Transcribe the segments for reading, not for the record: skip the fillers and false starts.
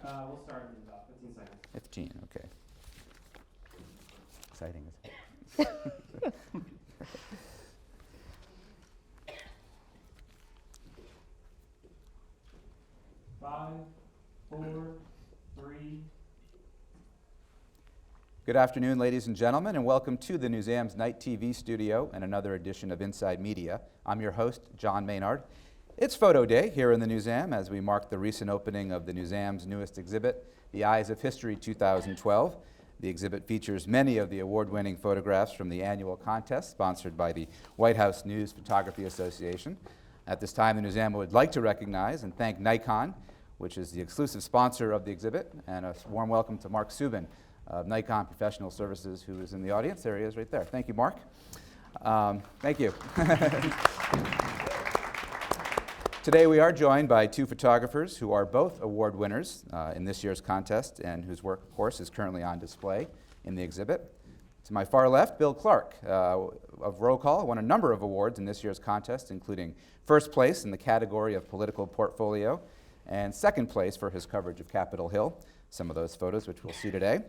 We'll start in about 15 seconds. 15, okay. Exciting. Isn't it? 5, 4, 3. Good afternoon, ladies and gentlemen, and welcome to the Newseum's Night TV studio and another edition of Inside Media. I'm your host, John Maynard. It's photo day here in the Newseum as we mark the recent opening of the Newseum's newest exhibit, The Eyes of History 2012. The exhibit features many of the award-winning photographs from the annual contest sponsored by the White House News Photography Association. At this time, the Newseum would like to recognize and thank Nikon, which is the exclusive sponsor of the exhibit, and a warm welcome to Mark Subin of Nikon Professional Services, who is in the audience. There he is right there. Thank you, Mark. Thank you. Today we are joined by two photographers who are both award winners in this year's contest and whose work, of course, is currently on display in the exhibit. To my far left, Bill Clark of Roll Call won a number of awards in this year's contest, including first place in the category of political portfolio and second place for his coverage of Capitol Hill, some of those photos which we'll see today.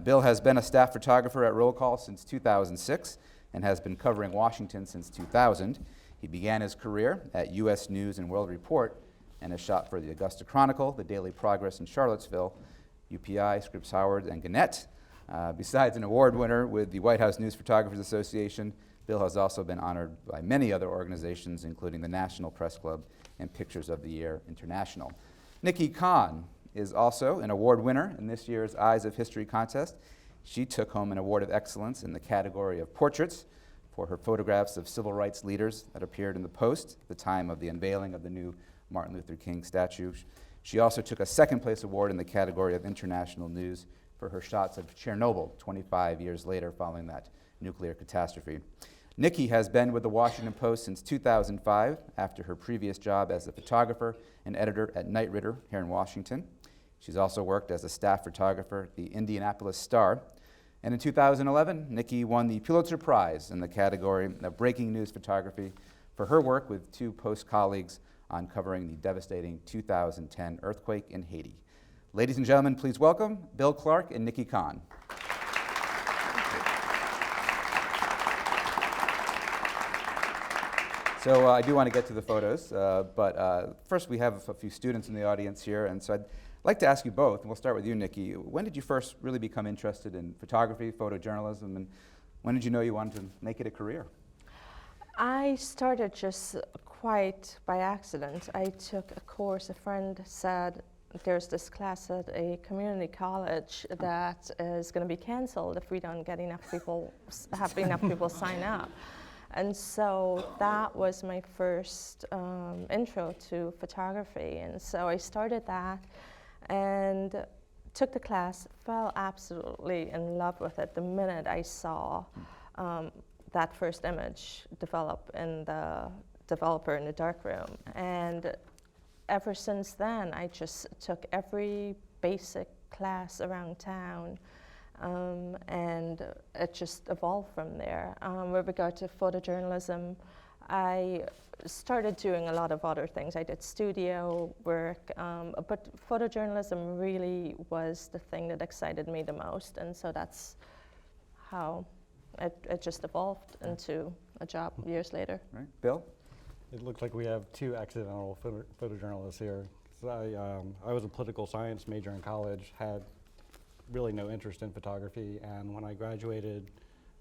Bill has been a staff photographer at Roll Call since 2006 and has been covering Washington since 2000. He began his career at U.S. News and World Report and has shot for the Augusta Chronicle, the Daily Progress in Charlottesville, UPI, Scripps Howard, and Gannett. Besides an award winner with the White House News Photographers Association, Bill has also been honored by many other organizations, including the National Press Club and Pictures of the Year International. Nikki Kahn is also an award winner in this year's Eyes of History contest. She took home an award of excellence in the category of portraits for her photographs of civil rights leaders that appeared in the Post at the time of the unveiling of the new Martin Luther King statue. She also took a second place award in the category of international news for her shots of Chernobyl 25 years later following that nuclear catastrophe. Nikki has been with the Washington Post since 2005 after her previous job as a photographer and editor at Knight Ridder here in Washington. She's also worked as a staff photographer at the Indianapolis Star. And in 2011, Nikki won the Pulitzer Prize in the category of breaking news photography for her work with two Post colleagues on covering the devastating 2010 earthquake in Haiti. Ladies and gentlemen, please welcome Bill Clark and Nikki Kahn. So I do want to get to the photos, but first we have a few students in the audience here, and so I'd like to ask you both, and we'll start with you, Nikki. When did you first really become interested in photography, photojournalism, and when did you know you wanted to make it a career? I started just quite by accident. I took a course, a friend said there's this class at a community college that is going to be canceled if we don't get enough people, have enough people sign up. And so that was my first intro to photography. And so I started that and took the class, fell absolutely in love with it the minute I saw that first image develop in the developer in the darkroom. And ever since then, I just took every basic class around town. And it just evolved from there. With regard to photojournalism, I started doing a lot of other things. I did studio work, but photojournalism really was the thing that excited me the most, and so that's how it just evolved into a job years later. Right. Bill? It looks like we have two accidental photojournalists here. So I was a political science major in college, had really no interest in photography, and when I graduated,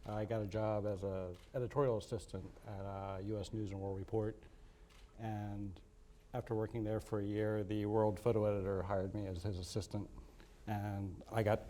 I got a job as an editorial assistant at U.S. News and World Report, and after working there for a year, the World photo editor hired me as his assistant, and I got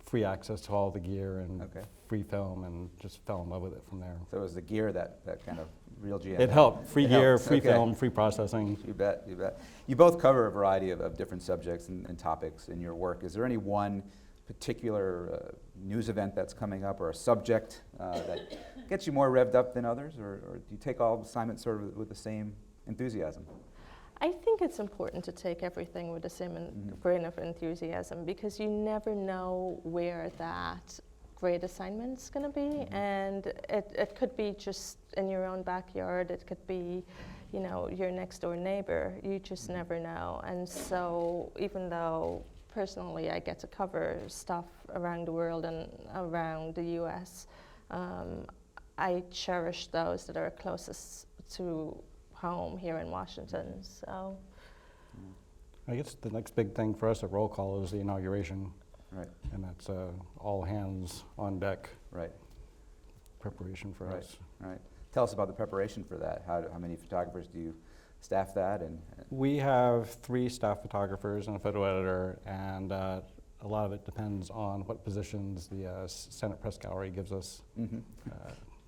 free access to all the gear and free film, and just fell in love with it from there. So it was the gear that kind of reeled you in? It helped. Free gear, helped. free film, free processing. You bet, you bet. You both cover a variety of different subjects and topics in your work. Is there any one particular news event that's coming up or a subject that gets you more revved up than others, or do you take all assignments sort of with the same enthusiasm? I think it's important to take everything with the same grain of enthusiasm, because you never know where that great assignment's going to be, and it could be just in your own backyard, it could be, you know, your next door neighbor. You just never know. And so even though personally I get to cover stuff around the world and around the US, I cherish those that are closest to home here in Washington. So, I guess the next big thing for us at Roll Call is the inauguration, Right, and that's all hands on deck right, preparation for Right. us. right. Tell us about the preparation for that. How many photographers do you staff that? And We have 3 staff photographers and a photo editor, and a lot of it depends on what positions the Senate Press Gallery gives us Mhm.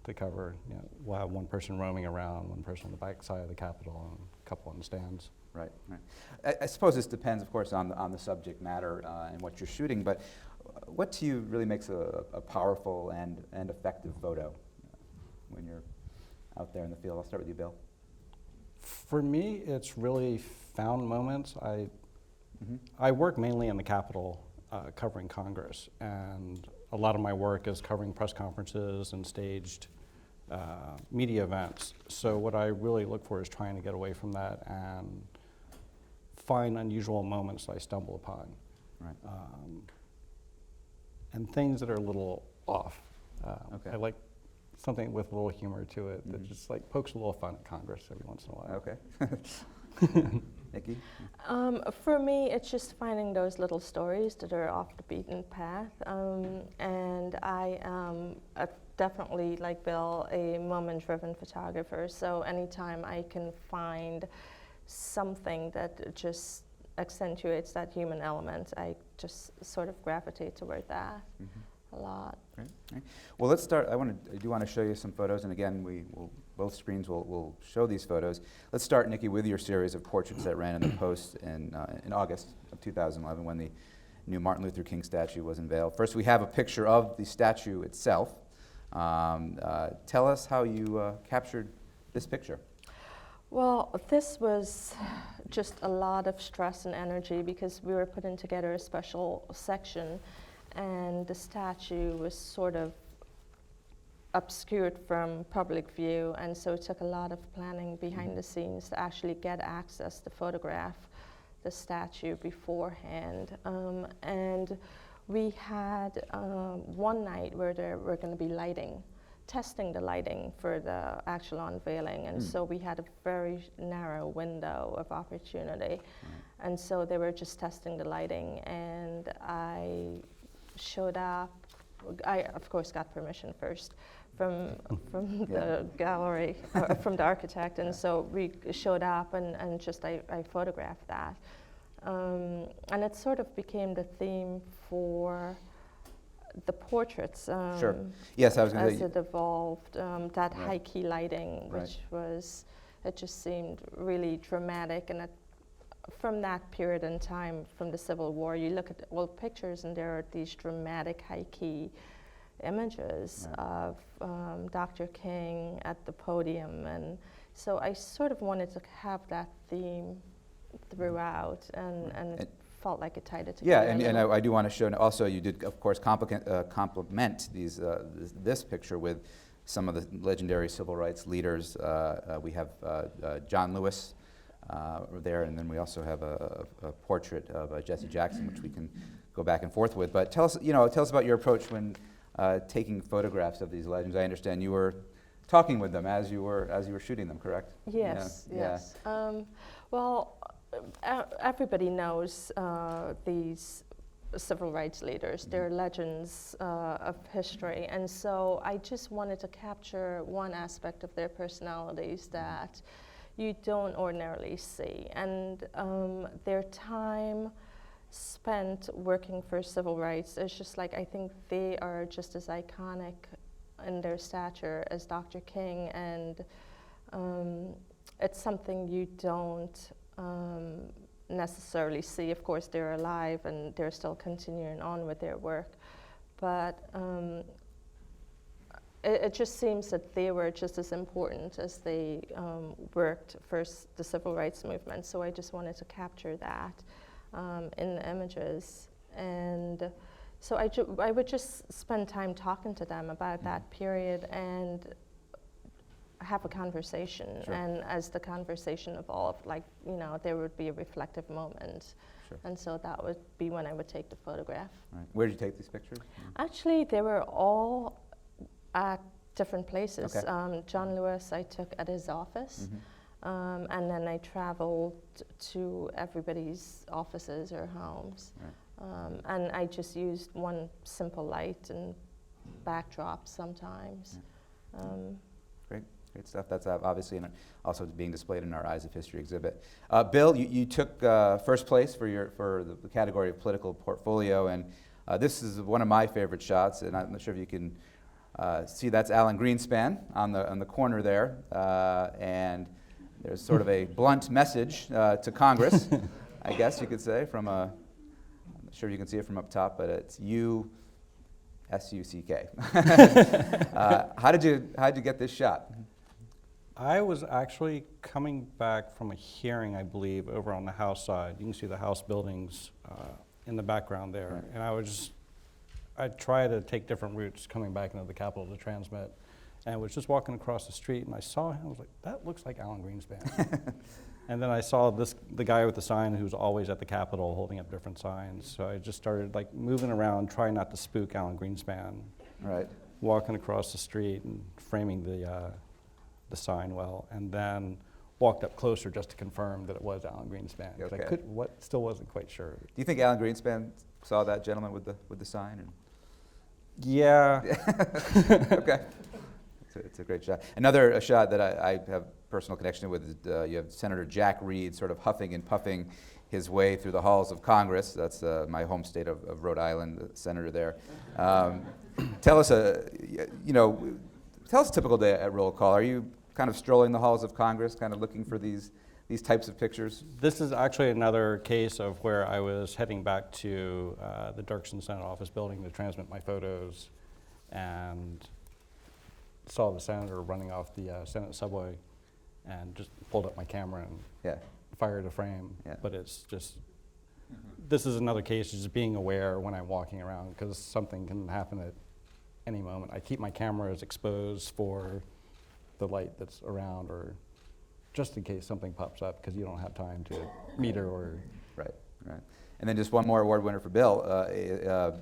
to cover. You know, we'll have one person roaming around, one person on the back side of the Capitol, and a couple on the stands. Right, right. I suppose this depends, of course, on the subject matter and what you're shooting, but what to you really makes a powerful and effective photo when you're out there in the field? I'll start with you, Bill. For me, it's really found moments. Mhm. I work mainly in the Capitol covering Congress, and a lot of my work is covering press conferences and staged media events. So what I really look for is trying to get away from that and find unusual moments I stumble upon. Right. And things that are a little off. Okay. I like something with a little humor to it that Mhm. just like pokes a little fun at Congress every once in a while. Okay. Nikki? for me, it's just finding those little stories that are off the beaten path. And I am definitely, like Bill, a moment-driven photographer. So anytime I can find something that just accentuates that human element, I just sort of gravitate toward that a lot. Great. Great. Well, let's start. I do want to show you some photos, and again, both screens will show these photos. Let's start, Nikki, with your series of portraits that ran in the Post in August of 2011 when the new Martin Luther King statue was unveiled. First, we have a picture of the statue itself. Tell us how you captured this picture. Well, this was just a lot of stress and energy because we were putting together a special section, and the statue was sort of obscured from public view, and so it took a lot of planning behind the scenes to actually get access to photograph the statue beforehand. And we had one night where there were going to be testing the lighting for the actual unveiling, and so we had a very narrow window of opportunity. And so they were just testing the lighting, and I showed up. I, of course, got permission first from the gallery, from the architect, and so we showed up and just I photographed that. And it sort of became the theme for the portraits. Sure. Yes, I was going to as say. it evolved, that Right. high key lighting, which it just seemed really dramatic. And from that period in time, from the Civil War, you look at old pictures and there are these dramatic high key images of Dr. King at the podium. And so I sort of wanted to have that theme throughout, and it felt like it tied it Yeah, together. and I do want to show, also you did, of course, complement this picture with some of the legendary civil rights leaders. We have John Lewis there, and then we also have a portrait of Jesse Jackson, which we can go back and forth with. But tell us about your approach when taking photographs of these legends. I understand you were talking with them as you were shooting them, correct? Yes, Yeah. yes. Well, everybody knows these civil rights leaders. They're legends of history. And so I just wanted to capture one aspect of their personalities that you don't ordinarily see. And their time spent working for civil rights is just like, I think they are just as iconic in their stature as Dr. King. And it's something you don't necessarily see. Of course, they're alive and they're still continuing on with their work, but it just seems that they were just as important as they worked for the civil rights movement. So I just wanted to capture that in the images, and so I would just spend time talking to them about that period and have a conversation. Sure. And as the conversation evolved, like, there would be a reflective moment. Sure. And so that would be when I would take the photograph. Right. Where did you take these pictures? Actually, they were all at different places. Okay. John Lewis I took at his office. Mhm. And then I traveled to everybody's offices or homes. Right. And I just used one simple light and backdrop sometimes. Great stuff. That's obviously also being displayed in our Eyes of History exhibit. Bill, you took first place for the category of political portfolio, and this is one of my favorite shots, and I'm not sure if you can see that's Alan Greenspan on the corner there, and there's sort of a blunt message to Congress, I guess you could say, from I'm not sure if you can see it from up top, but it's U-S-U-C-K. How did you get this shot? I was actually coming back from a hearing, I believe, over on the House side. You can see the House buildings in the background there. Right. And I tried to take different routes coming back into the Capitol to transmit. And I was just walking across the street, and I saw him. I was like, that looks like Alan Greenspan. And then I saw the guy with the sign who's always at the Capitol holding up different signs. So I just started like moving around, trying not to spook Alan Greenspan. Right. Walking across the street and framing the sign well, and then walked up closer just to confirm that it was Alan Greenspan. 'Cause Okay. I still wasn't quite sure. Do you think Alan Greenspan saw that gentleman with the sign? And Yeah. Okay. It's a great shot. Another shot that I have personal connection with is you have Senator Jack Reed sort of huffing and puffing his way through the halls of Congress. That's my home state of Rhode Island, the senator there. Tell us a typical day at Roll Call. Are you kind of strolling the halls of Congress, kind of looking for these types of pictures? This is actually another case of where I was heading back to the Dirksen Senate office building to transmit my photos, and saw the senator running off the Senate subway, and just pulled up my camera and Yeah. fired a frame. Yeah. But it's just, this is another case of just being aware when I'm walking around, because something can happen at any moment. I keep my cameras exposed for the light that's around, or just in case something pops up, because you don't have time to meter or. Right. And then just one more award winner for Bill, a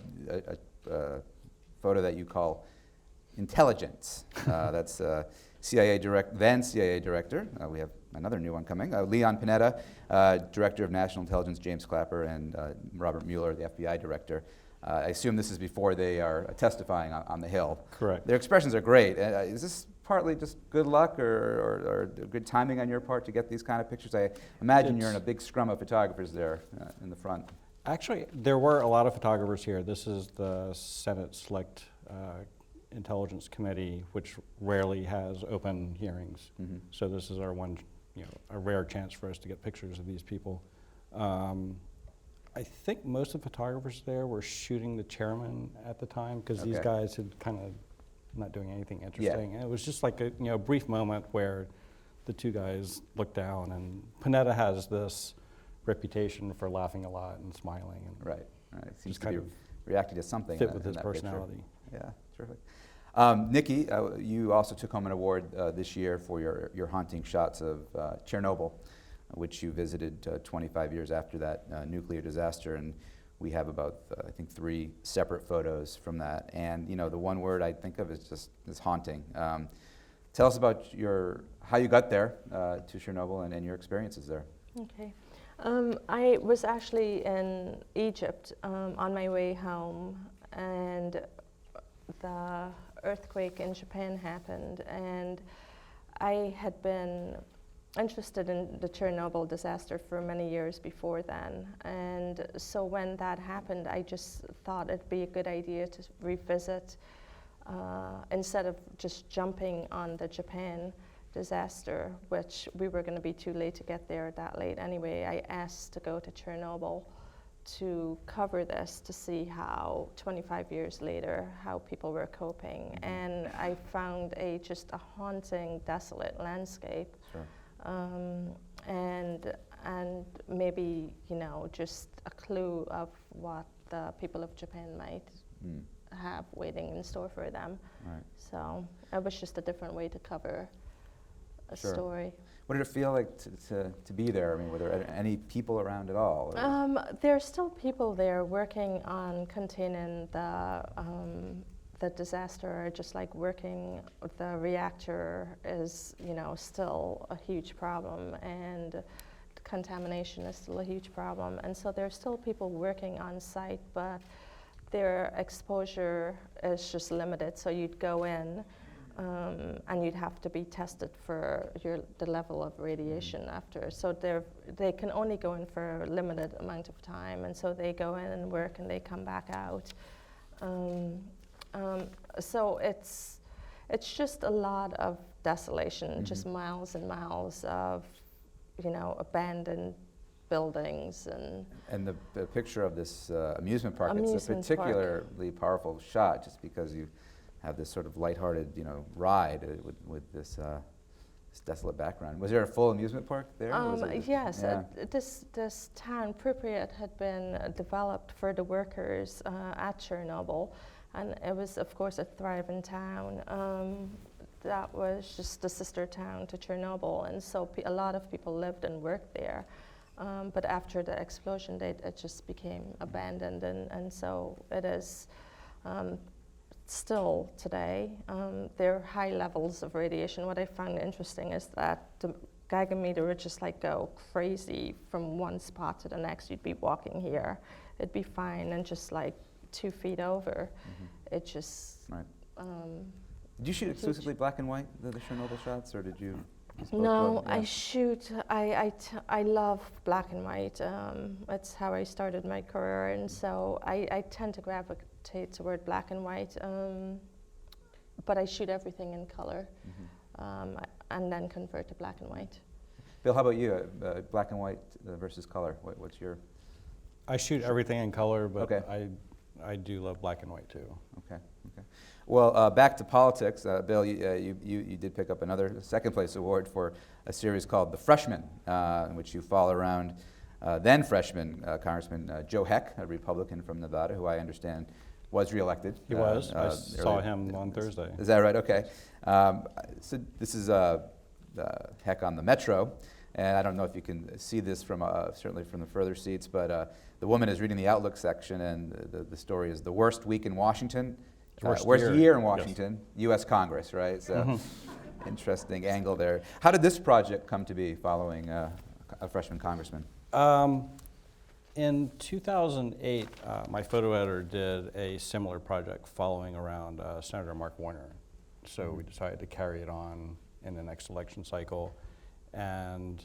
photo that you call Intelligence. That's then CIA director. We have another new one coming. Leon Panetta, director of National Intelligence, James Clapper, and Robert Mueller, the FBI director. I assume this is before they are testifying on the Hill. Correct. Their expressions are great. Is this partly just good luck or good timing on your part to get these kind of pictures? I imagine you're in a big scrum of photographers there in the front. Actually, there were a lot of photographers here. This is the Senate Select Intelligence Committee, which rarely has open hearings. Mm-hmm. So this is our one, a rare chance for us to get pictures of these people. I think most of the photographers there were shooting the chairman at the time, because these Okay. guys had kind of not doing anything interesting. And it was just like a brief moment where the two guys looked down, and Panetta has this reputation for laughing a lot and smiling. And Right. Seems Just to be kind of reacting to something fit in with that- his in that picture. personality. Yeah, terrific. Nikki, you also took home an award this year for your haunting shots of Chernobyl, which you visited 25 years after that nuclear disaster, and we have about I think 3 separate photos from that. And the one word I think of is haunting. Tell us about how you got there to Chernobyl and your experiences there. Okay. I was actually in Egypt on my way home, and the earthquake in Japan happened, and I had been interested in the Chernobyl disaster for many years before then. And so when that happened, I just thought it'd be a good idea to revisit, instead of just jumping on the Japan disaster, which we were going to be too late to get there that late anyway. I asked to go to Chernobyl to cover this, to see how 25 years later how people were coping. And I found just a haunting, desolate landscape. Sure. And maybe just a clue of what the people of Japan might have waiting in store for them. Right. So it was just a different way to cover Sure. story. What did it feel like to be there? I mean, were there any people around at all? Or- There are still people there working on containing the disaster, just like working the reactor is, still a huge problem, and contamination is still a huge problem. And so there are still people working on site, but their exposure is just limited. So you'd go in and you'd have to be tested for the level of radiation after. So they can only go in for a limited amount of time, and so they go in and work and they come back out. So it's just a lot of desolation, just miles and miles of abandoned buildings And the picture of this amusement park, it's a Amusement park. particularly powerful shot just because you have this sort of lighthearted, ride with this desolate background. Was there a full amusement park there? or was it just- Yes, yeah. this town, Pripyat, had been developed for the workers at Chernobyl, and it was, of course, a thriving town. That was just the sister town to Chernobyl, and so a lot of people lived and worked there. But after the explosion, it just became abandoned, and so it is still today. There are high levels of radiation. What I found interesting is that the Geiger meter would just like go crazy from one spot to the next. You'd be walking here, it'd be fine, and just like 2 feet over, it just. Right. Did you shoot exclusively black and white, the Chernobyl shots, or did you? use both No, color? Yeah. I love black and white. It's how I started my career, and so I tend to gravitate toward black and white. But I shoot everything in color, and then convert to black and white. Bill, how about you? Black and white versus color. What's your? I shoot everything in color, but Okay. I do love black and white too. Okay. Well, back to politics. Bill, you did pick up another second place award for a series called The Freshman, in which you follow around then freshman Congressman Joe Heck, a Republican from Nevada, who I understand was reelected. He was. I saw earlier. him on Thursday. Is that right? Okay. So this is Heck on the Metro, and I don't know if you can see this from certainly from the further seats, but the woman is reading the Outlook section, and the story is the worst week in Washington. Worst year in Washington, yes. U.S. Congress, right? So, interesting angle there. How did this project come to be following a freshman congressman? In 2008, my photo editor did a similar project following around Senator Mark Warner. So we decided to carry it on in the next election cycle. And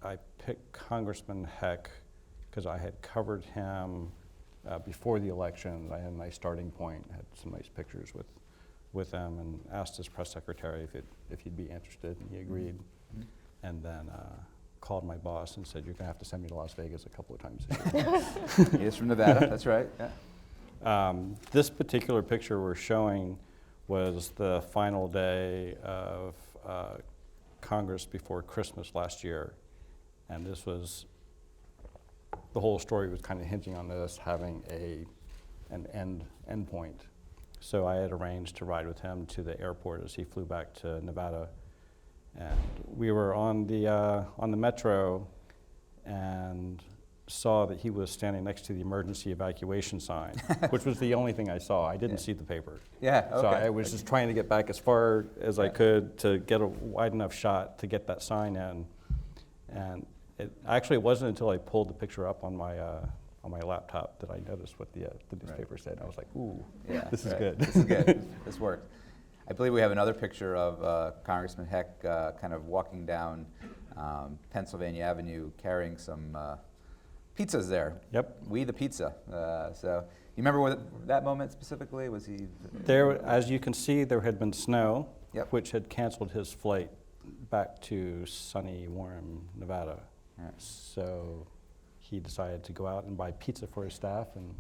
I picked Congressman Heck because I had covered him before the election. I had a nice starting point, had some nice pictures with him, and asked his press secretary if he'd be interested, and he agreed. And then called my boss and said, "You're gonna have to send me to Las Vegas a couple of times a year." He is from Nevada, that's right. Yeah. This particular picture we're showing was the final day of Congress before Christmas last year, and this was. The whole story was kind of hinging on this having an end point. So I had arranged to ride with him to the airport as he flew back to Nevada, and we were on the Metro, and saw that he was standing next to the emergency evacuation sign, which was the only thing I saw. I didn't see the paper. Yeah. Okay. So I was just trying to get back as far as I could to get a wide enough shot to get that sign in, and. It actually wasn't until I pulled the picture up on my laptop that I noticed what the newspaper said. I was like, "Ooh, Yeah, this is right. good." This is good. This worked. I believe we have another picture of Congressman Heck kind of walking down Pennsylvania Avenue carrying some pizzas there. Yep. We the pizza. So you remember that moment specifically? Was he? There, as you can see, there had been snow, Yep. which had canceled his flight back to sunny, warm Nevada. Right. So he decided to go out and buy pizza for his staff, and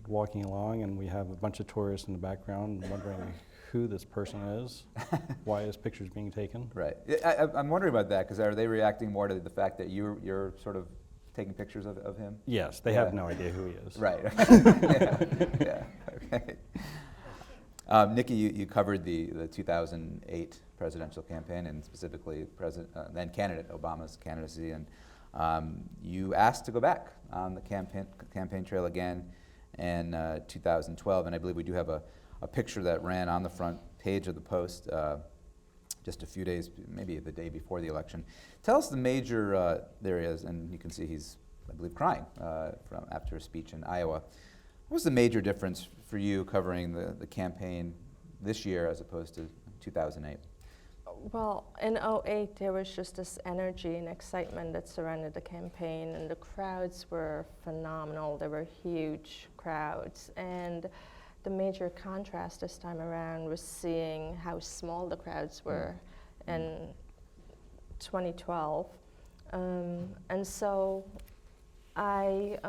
walking along, and we have a bunch of tourists in the background wondering who this person is, why his picture's being taken. Right. I'm wondering about that, because are they reacting more to the fact that you're sort of taking pictures of him? Yes, they have no idea who he is. Right. Yeah. Okay. Nikki, you covered the 2008 presidential campaign, and specifically then candidate Obama's candidacy, and you asked to go back on the campaign trail again in 2012, and I believe we do have a picture that ran on the front page of the Post just a few days, maybe the day before the election. Tell us the major, there he is, and you can see he's, I believe, crying after a speech in Iowa. What was the major difference for you covering the campaign this year as opposed to 2008? Well, in '08, there was just this energy and excitement that surrounded the campaign, and the crowds were phenomenal. There were huge crowds, and the major contrast this time around was seeing how small the crowds were in 2012. And so I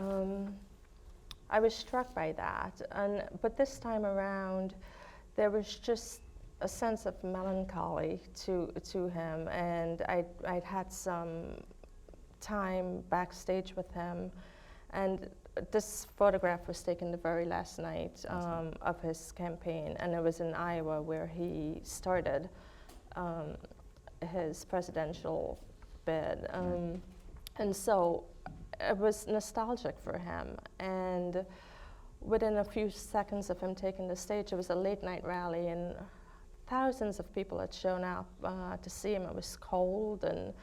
was struck by that. But this time around, there was just a sense of melancholy to him, and I'd had some time backstage with him, and this photograph was taken the very last night of his campaign, and it was in Iowa where he started his presidential bid. And so it was nostalgic for him, and within a few seconds of him taking the stage, it was a late night rally, and thousands of people had shown up to see him. It was cold, and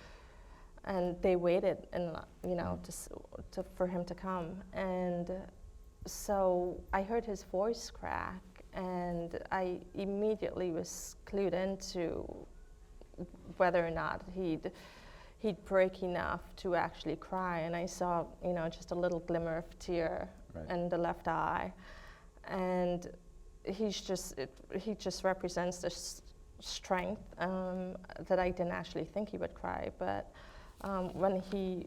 they waited, for him to come. And so I heard his voice crack, and I immediately was clued into whether or not he'd break enough to actually cry. And I saw, just a little glimmer of tear in the left eye, and he just represents this strength that I didn't actually think he would cry, but when the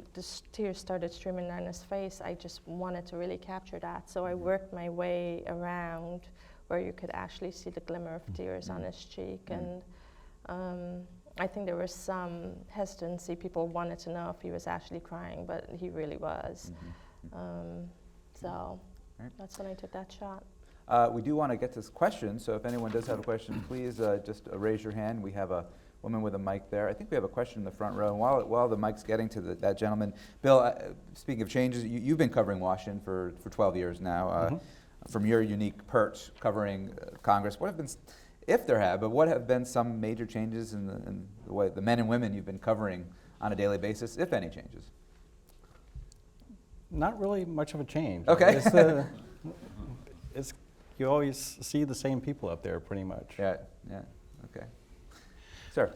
tears started streaming down his face, I just wanted to really capture that. So I worked my way around where you could actually see the glimmer of tears on his cheek, and I think there was some hesitancy. People wanted to know if he was actually crying, but he really was. So that's when I took that shot. We do want to get to questions, so if anyone does have a question, please just raise your hand. We have a woman with a mic there. I think we have a question in the front row. And while the mic's getting to that gentleman, Bill, speaking of changes, you've been covering Washington for 12 years now. From your unique perch covering Congress, what have been, if there have, but what have been some major changes in the way the men and women you've been covering on a daily basis, if any changes? Not really much of a change. Okay. It's you always see the same people up there pretty much. Yeah, okay. Sir.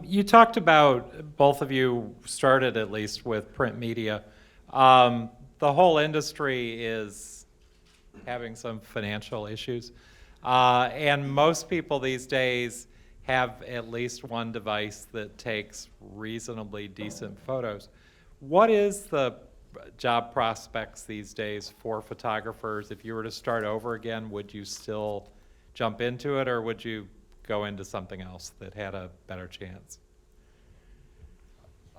You talked about, both of you started at least with print media. The whole industry is having some financial issues. And most people these days have at least one device that takes reasonably decent photos. What is the job prospects these days for photographers? If you were to start over again, would you still jump into it, or would you go into something else that had a better chance?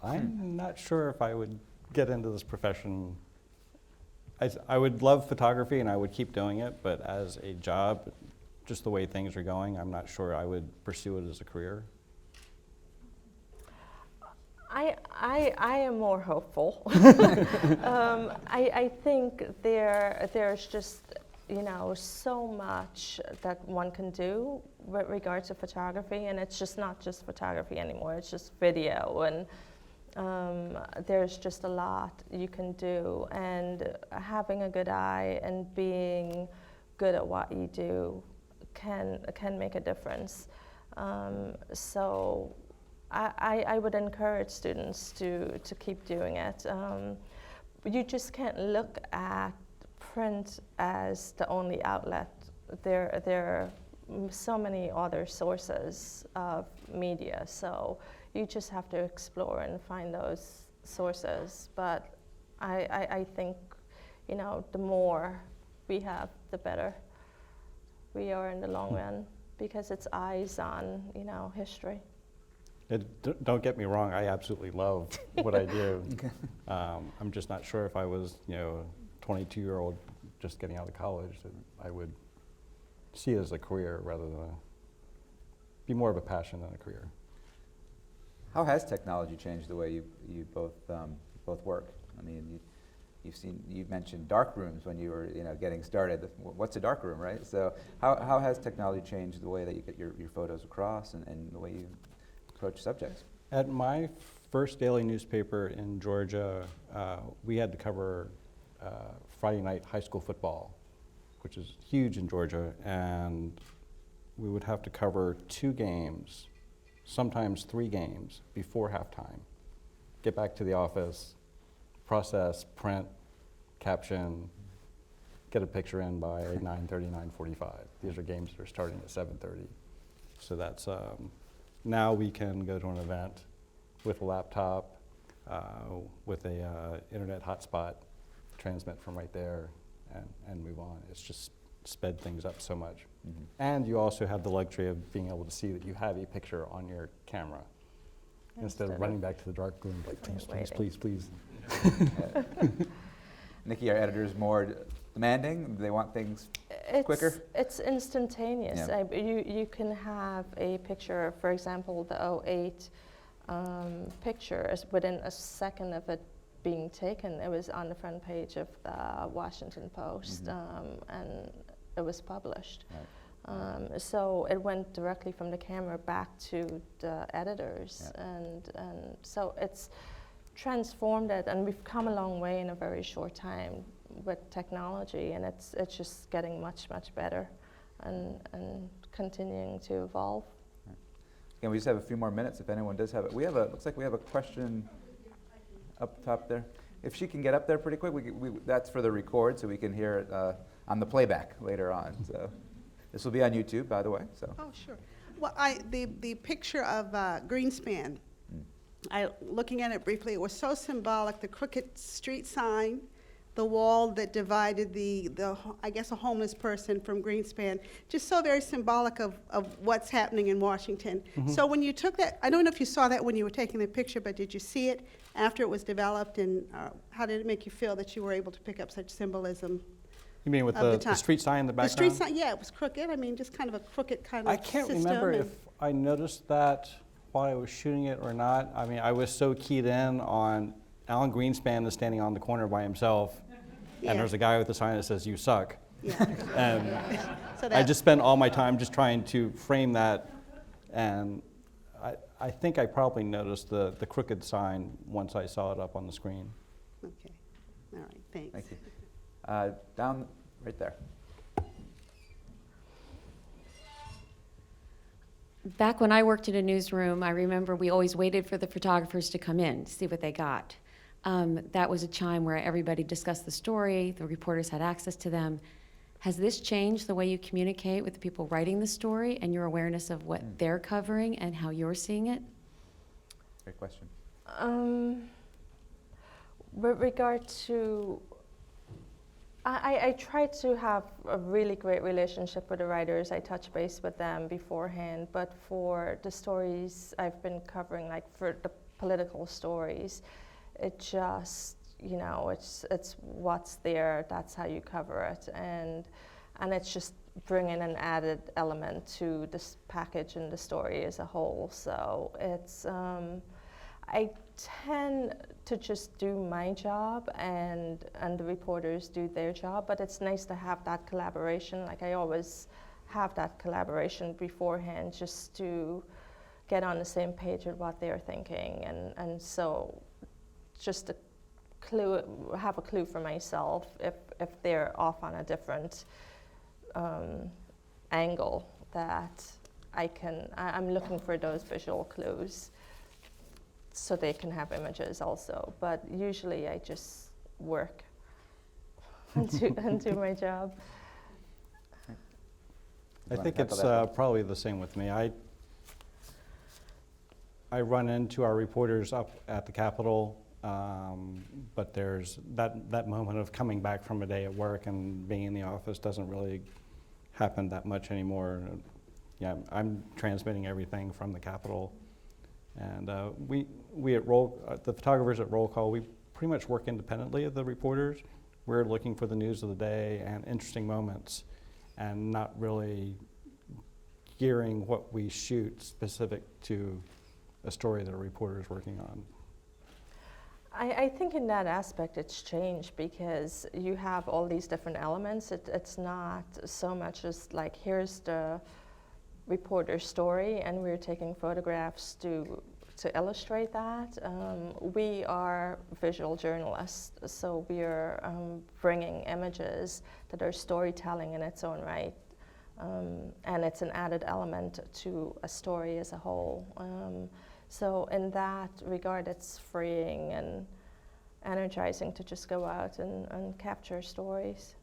I'm not sure if I would get into this profession. I would love photography and I would keep doing it, but as a job, just the way things are going, I'm not sure I would pursue it as a career. I am more hopeful. I think there's just so much that one can do with regards to photography, and it's just not just photography anymore. It's just video, and there's just a lot you can do. And having a good eye and being good at what you do can make a difference. So I would encourage students to keep doing it. You just can't look at print as the only outlet. There are so many other sources of media, so you just have to explore and find those sources. But I think, the more we have, the better we are in the long run, because it's eyes on, history. Don't get me wrong, I absolutely love what I do. I'm just not sure if I was, a 22-year-old just getting out of college, that I would see it as a career rather than be more of a passion than a career. How has technology changed the way you both work? I mean, you mentioned dark rooms when you were getting started. What's a dark room, right? So how has technology changed the way that you get your photos across and the way you approach subjects? At my first daily newspaper in Georgia, we had to cover Friday night high school football, which is huge in Georgia, and we would have to cover 2 games, sometimes 3 games before halftime. Get back to the office, process, print, caption, get a picture in by 9:30, 9:45. These are games that are starting at 7:30. So that's, now we can go to an event with a laptop, with a internet hotspot, transmit from right there, and move on. It's just sped things up so much. Mm-hmm. And you also have the luxury of being able to see that you have a picture on your camera instead of running back to the dark room, like, please. Nikki, our editor, is more demanding? Do they want things quicker? It's instantaneous. Yeah. You can have a picture, for example, the '08 picture is within a second of it being taken. It was on the front page of the Washington Post, and it was published. Right. So it went directly from the camera back to the editors, Yeah. and so it's transformed it, and we've come a long way in a very short time with technology, and it's just getting much better, and continuing to evolve. Again, we just have a few more minutes if anyone does have it. Looks like we have a question up top there. If she can get up there pretty quick, that's for the record, so we can hear it on the playback later on. So this will be on YouTube, by the way. So. Oh, sure. Well, the picture of Greenspan, looking at it briefly, it was so symbolic. The crooked street sign, the wall that divided I guess a homeless person from Greenspan, just so very symbolic of what's happening in Washington. So when you took that, I don't know if you saw that when you were taking the picture, but did you see it after it was developed, and how did it make you feel that you were able to pick up such symbolism? You mean with Of the street sign in the The background? street sign, yeah, it was crooked. I mean, just kind of a crooked kind of I can't system. remember and- if I noticed that while I was shooting it or not. I mean, I was so keyed in on Alan Greenspan is standing on the corner by himself, Yeah. and there's a guy with a sign that says, "You suck." Yeah. And So I that- just spent all my time just trying to frame that, and I think I probably noticed the crooked sign once I saw it up on the screen. Okay. All right. Thanks. Thank you. Down right there. Back when I worked in a newsroom, I remember we always waited for the photographers to come in to see what they got. That was a time where everybody discussed the story, the reporters had access to them. Has this changed the way you communicate with the people writing the story and your awareness of what they're covering and how you're seeing it? Great question. With regard to, I try to have a really great relationship with the writers. I touch base with them beforehand, but for the stories I've been covering, like for the political stories, it just, it's what's there, that's how you cover it, and it's just bringing an added element to this package and the story as a whole. So it's, I tend to just do my job and the reporters do their job, but it's nice to have that collaboration. Like I always have that collaboration beforehand just to get on the same page with what they're thinking, and so just have a clue for myself if they're off on a different angle, that I'm looking for those visual clues so they can have images also. But usually I just work and do my job. I think it's probably the same with me. I run into our reporters up at the Capitol, but there's that moment of coming back from a day at work and being in the office doesn't really happen that much anymore. Yeah, I'm transmitting everything from the Capitol, and we at the photographers at Roll Call, we pretty much work independently of the reporters. We're looking for the news of the day and interesting moments, and not really gearing what we shoot specific to a story that a reporter is working on. I think in that aspect it's changed because you have all these different elements. It's not so much as like, here's the reporter's story and we're taking photographs to illustrate that. We are visual journalists, so we're bringing images that are storytelling in its own right. And it's an added element to a story as a whole. So in that regard, it's freeing and energizing to just go out and capture stories.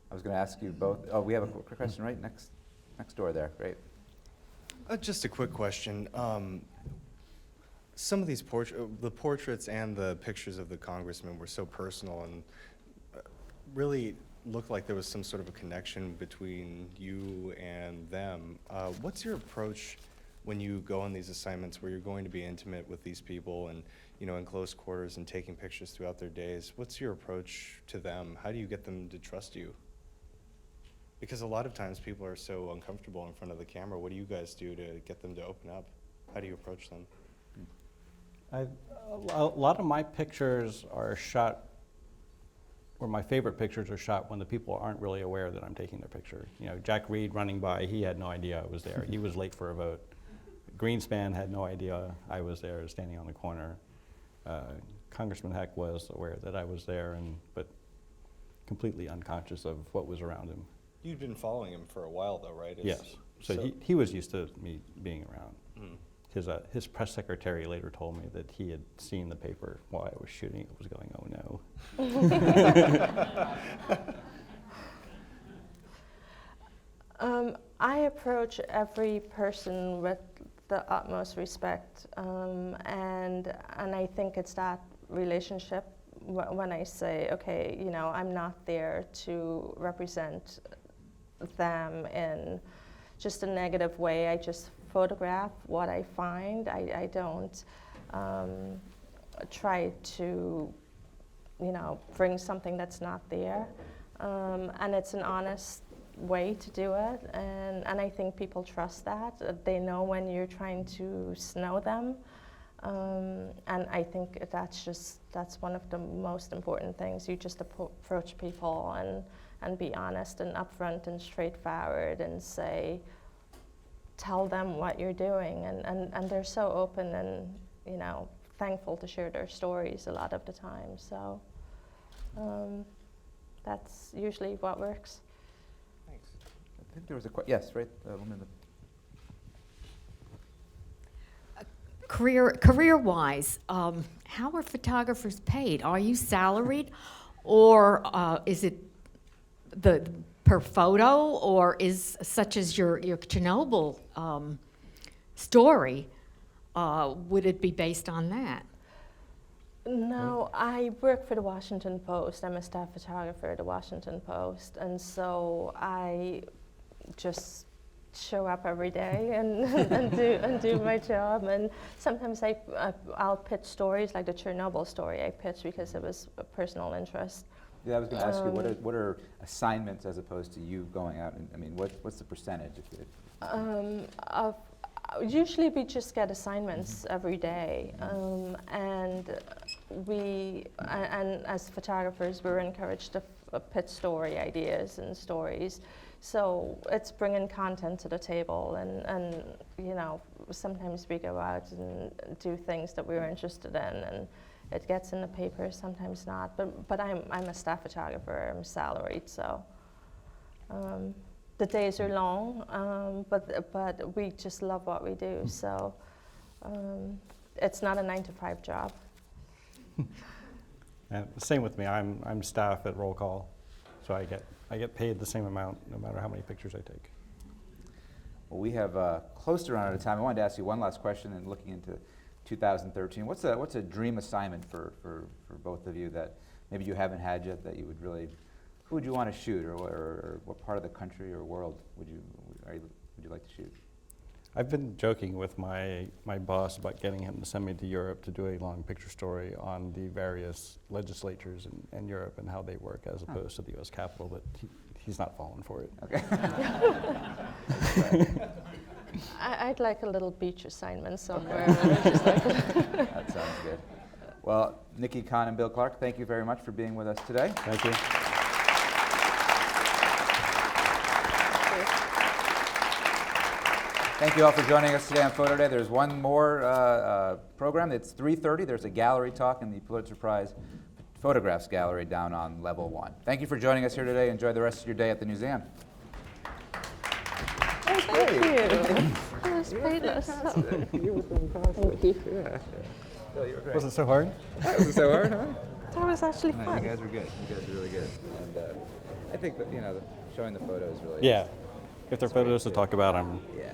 I was going to ask you both. Oh, we have a quick question right next door there. Great. Just a quick question. Some of these the portraits and the pictures of the congressman were so personal and really looked like there was some sort of a connection between you and them. What's your approach when you go on these assignments where you're going to be intimate with these people and, you know, in close quarters and taking pictures throughout their days? What's your approach to them? How do you get them to trust you? Because a lot of times people are so uncomfortable in front of the camera. What do you guys do to get them to open up? How do you approach them? A lot of my pictures are shot, or my favorite pictures are shot when the people aren't really aware that I'm taking their picture. You know, Jack Reed running by, he had no idea I was there. He was late for a vote. Greenspan had no idea I was there, standing on the corner. Congressman Heck was aware that I was there, but completely unconscious of what was around him. You'd been following him for a while, though, right? Yes. So he was used to me being around. Mm. His press secretary later told me that he had seen the paper while I was shooting. It was going, oh no. I approach every person with the utmost respect, and I think it's that relationship when I say, okay, you know, I'm not there to represent them in just a negative way. I just photograph what I find. I don't try to, you know, bring something that's not there. And it's an honest way to do it, and I think people trust that. They know when you're trying to snow them. And I think that's one of the most important things. You just approach people and be honest and upfront and straightforward and say, tell them what you're doing. And they're so open and, you know, thankful to share their stories a lot of the time. So that's usually what works. Thanks. I think there was a question. Yes, right. Woman in the Career-wise, how are photographers paid? Are you salaried, or is it the per photo, or is such as your Chernobyl story? Would it be based on that? No, I work for the Washington Post. I'm a staff photographer at the Washington Post, and so I just show up every day and do my job. And sometimes I'll pitch stories like the Chernobyl story I pitched because it was a personal interest. Yeah, I was going to ask you, what are assignments as opposed to you going out? I mean, what's the percentage? Usually we just get assignments every day, and as photographers we're encouraged to pitch story ideas and stories. So it's bringing content to the table, and you know, sometimes we go out and do things that we're interested in, and it gets in the paper, sometimes not. But I'm a staff photographer. I'm salaried, so the days are long, but we just love what we do. So it's not a 9-to-5 job. And same with me. I'm staff at Roll Call, so I get paid the same amount no matter how many pictures I take. Well, we have close to run out of time. I wanted to ask you one last question, and looking into 2013, what's a dream assignment for both of you that maybe you haven't had yet that you would really, who would you want to shoot, or what part of the country or world would you like to shoot? I've been joking with my boss about getting him to send me to Europe to do a long picture story on the various legislatures in Europe and how they work as opposed to the U.S. Capitol, but he's not falling for it. Okay. I'd like a little beach assignment somewhere. That sounds good. Well, Nikki, Kahn, and Bill Clark, thank you very much for being with us today. Thank you. Thank you all for joining us today on Photo Day. There's one more program. It's 3:30. There's a gallery talk in the Pulitzer Prize Photographs Gallery down on level 1. Thank you for joining us here today. Enjoy the rest of your day at the Newseum. Thank you. That was painless. Thank you. Was it so hard? Was it so hard, huh? That was actually No, fun. you guys were good. You guys were really good. And I think that, showing the photos really. Yeah. If there are photos to talk about, I'm Yeah.